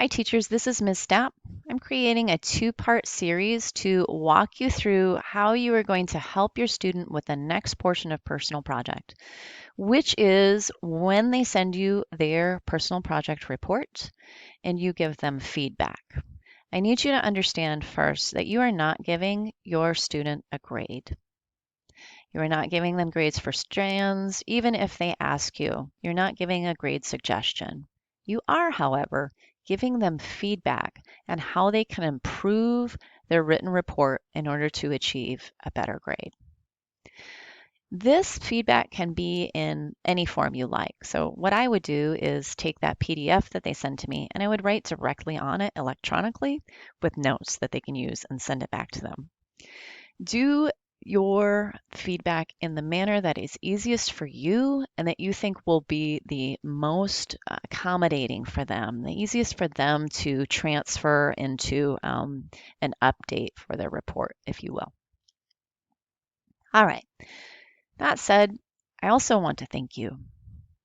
Hi teachers, this is Ms. Stapp. I'm creating a two-part series to walk you through how you are going to help your student with the next portion of personal project, which is when they send you their personal project report and you give them feedback. I need you to understand first that you are not giving your student a grade. You are not giving them grades for strands, even if they ask you. You're not giving a grade suggestion. You are, however, giving them feedback on how they can improve their written report in order to achieve a better grade. This feedback can be in any form you like. So what I would do is take that PDF that they send to me and I would write directly on it electronically with notes that they can use and send it back to them. Do your feedback in the manner that is easiest for you and that you think will be the most accommodating for them, the easiest for them to transfer into an update for their report, if you will. All right, that said, I also want to thank you.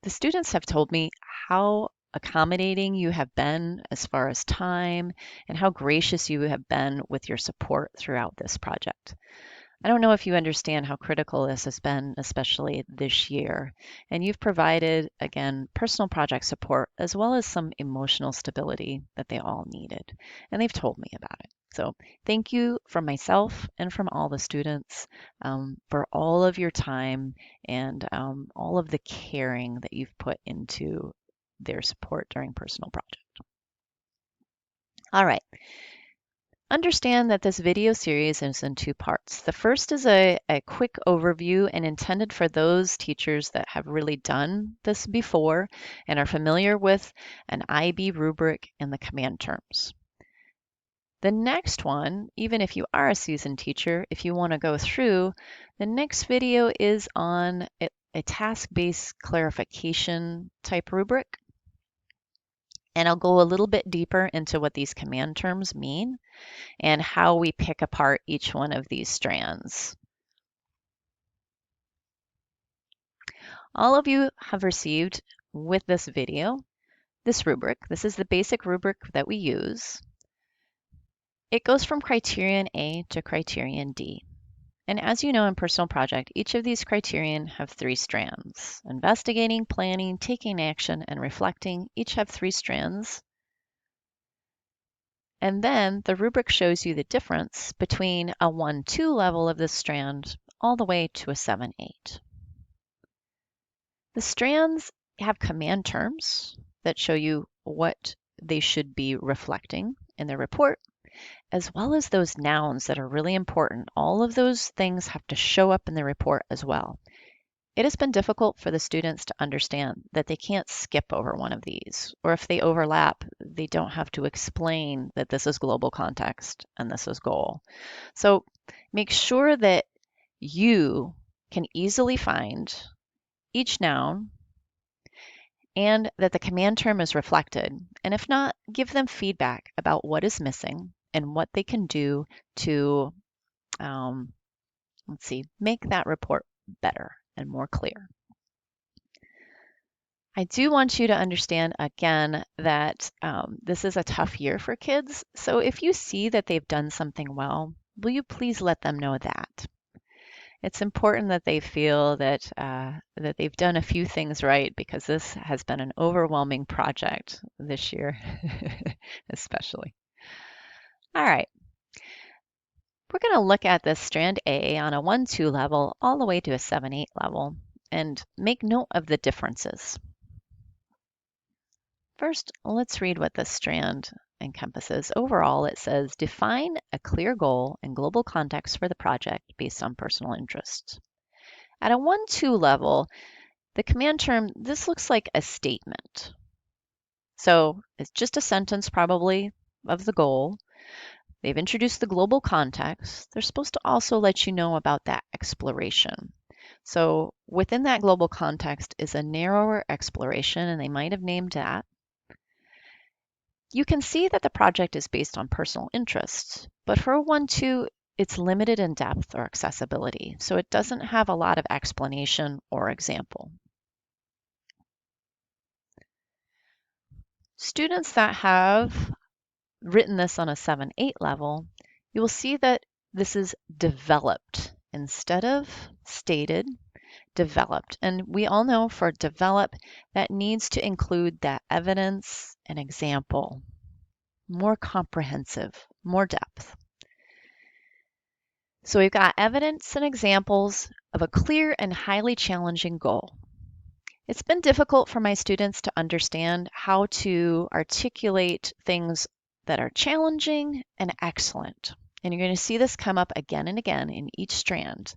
The students have told me how accommodating you have been as far as time and how gracious you have been with your support throughout this project. I don't know if you understand how critical this has been, especially this year. And you've provided, again, personal project support as well as some emotional stability that they all needed. And they've told me about it. So thank you from myself and from all the students for all of your time and all of the caring that you've put into their support during personal project. All right. Understand that this video series is in two parts. The first is a quick overview and intended for those teachers that have really done this before and are familiar with an IB rubric and the command terms. The next one, even if you are a seasoned teacher, if you want to go through, the next video is on a task-based clarification type rubric. And I'll go a little bit deeper into what these command terms mean and how we pick apart each one of these strands. All of you have received with this video this rubric. This is the basic rubric that we use. It goes from criterion A to criterion D. And as you know in personal project, each of these criterion have three strands. Investigating, planning, taking action, and reflecting each have three strands. And then the rubric shows you the difference between a 1-2 level of this strand all the way to a 7-8. The strands have command terms that show you what they should be reflecting in their report, as well as those nouns that are really important. All of those things have to show up in the report as well. It has been difficult for the students to understand that they can't skip over one of these, or if they overlap, they don't have to explain that this is global context and this is goal. So make sure that you can easily find each noun and that the command term is reflected. And if not, give them feedback about what is missing and what they can do to, make that report better and more clear. I do want you to understand again that this is a tough year for kids. So if you see that they've done something well, will you please let them know that? It's important that they feel that that they've done a few things right because this has been an overwhelming project this year, especially. All right, we're going to look at this strand A on a 1-2 level all the way to a 7-8 level and make note of the differences. First, let's read what this strand encompasses. Overall, it says, define a clear goal and global context for the project based on personal interests. At a 1-2 level, the command term, this looks like a statement. So it's just a sentence probably of the goal. They've introduced the global context. They're supposed to also let you know about that exploration. So within that global context is a narrower exploration, and they might have named that. You can see that the project is based on personal interests, but for a 1-2, it's limited in depth or accessibility, so it doesn't have a lot of explanation or example. Students that have written this on a 7-8 level, you will see that this is developed instead of stated, developed. And we all know for develop, that needs to include that evidence and example, more comprehensive, more depth. So we've got evidence and examples of a clear and highly challenging goal. It's been difficult for my students to understand how to articulate things that are challenging and excellent. And you're going to see this come up again and again in each strand.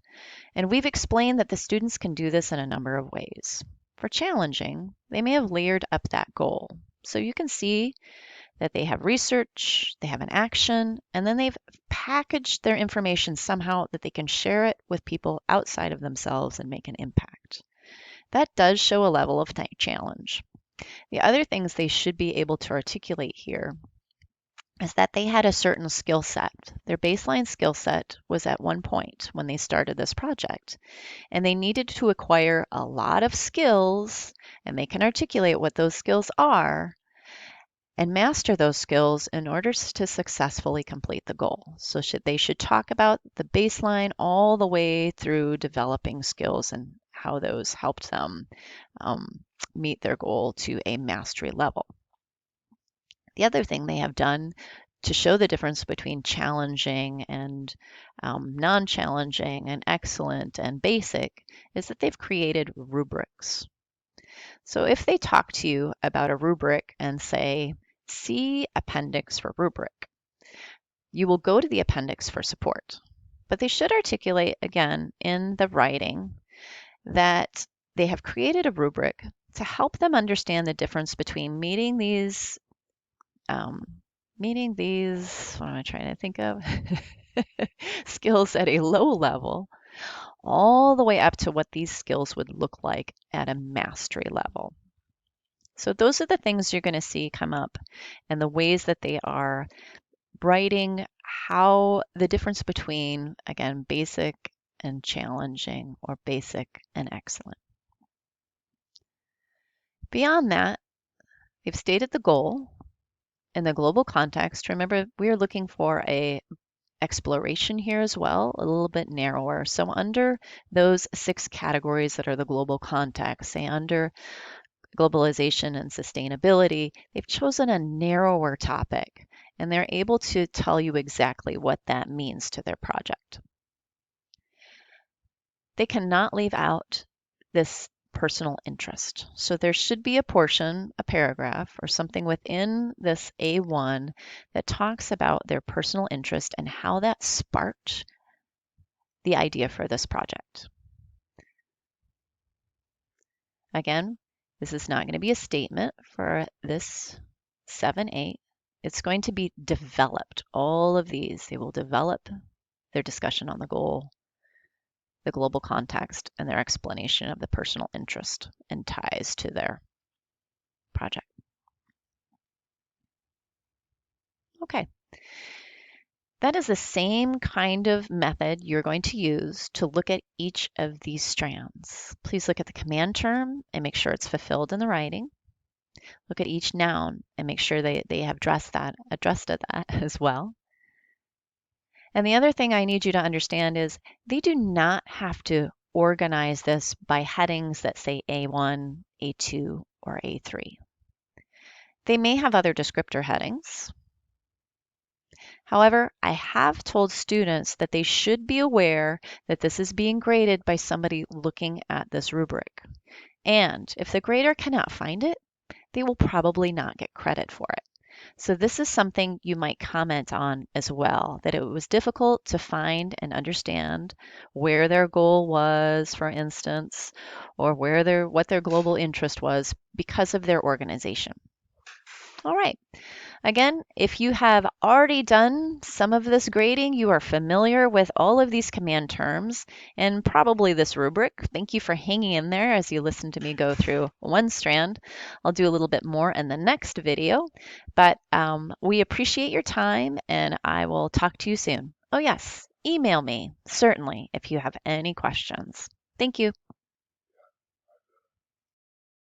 And we've explained that the students can do this in a number of ways. For challenging, they may have layered up that goal. So you can see that they have research, they have an action, and then they've packaged their information somehow that they can share it with people outside of themselves and make an impact. That does show a level of challenge. The other things they should be able to articulate here is that they had a certain skill set. Their baseline skill set was at one point when they started this project, and they needed to acquire a lot of skills, and they can articulate what those skills are and master those skills in order to successfully complete the goal. So they should talk about the baseline all the way through developing skills and how those helped them meet their goal to a mastery level. The other thing they have done to show the difference between challenging and non-challenging and excellent and basic is that they've created rubrics. So if they talk to you about a rubric and say, see appendix for rubric, you will go to the appendix for support. But they should articulate again in the writing that they have created a rubric to help them understand the difference between meeting these, what am I trying to think of? skills at a low level, all the way up to what these skills would look like at a mastery level. So those are the things you're going to see come up and the ways that they are writing how the difference between, again, basic and challenging or basic and excellent. Beyond that, they've stated the goal in the global context. Remember, we're looking for a exploration here as well, a little bit narrower. So under those 6 categories that are the global context, say under globalization and sustainability, they've chosen a narrower topic, and they're able to tell you exactly what that means to their project. They cannot leave out this personal interest. So there should be a portion, a paragraph, or something within this A1 that talks about their personal interest and how that sparked the idea for this project. Again, this is not going to be a statement for this 7-8. It's going to be developed. All of these, they will develop their discussion on the goal, the global context, and their explanation of the personal interest and ties to their project. Okay. That is the same kind of method you're going to use to look at each of these strands. Please look at the command term and make sure it's fulfilled in the writing. Look at each noun and make sure they have addressed that as well. And the other thing I need you to understand is they do not have to organize this by headings that say A1, A2, or A3. They may have other descriptor headings. However, I have told students that they should be aware that this is being graded by somebody looking at this rubric. And if the grader cannot find it, they will probably not get credit for it. So this is something you might comment on as well, that it was difficult to find and understand where their goal was, for instance, or what their global interest was because of their organization. All right. Again, if you have already done some of this grading, you are familiar with all of these command terms and probably this rubric. Thank you for hanging in there as you listen to me go through one strand. I'll do a little bit more in the next video, but we appreciate your time and I will talk to you soon. Oh yes, email me, certainly, if you have any questions. Thank you.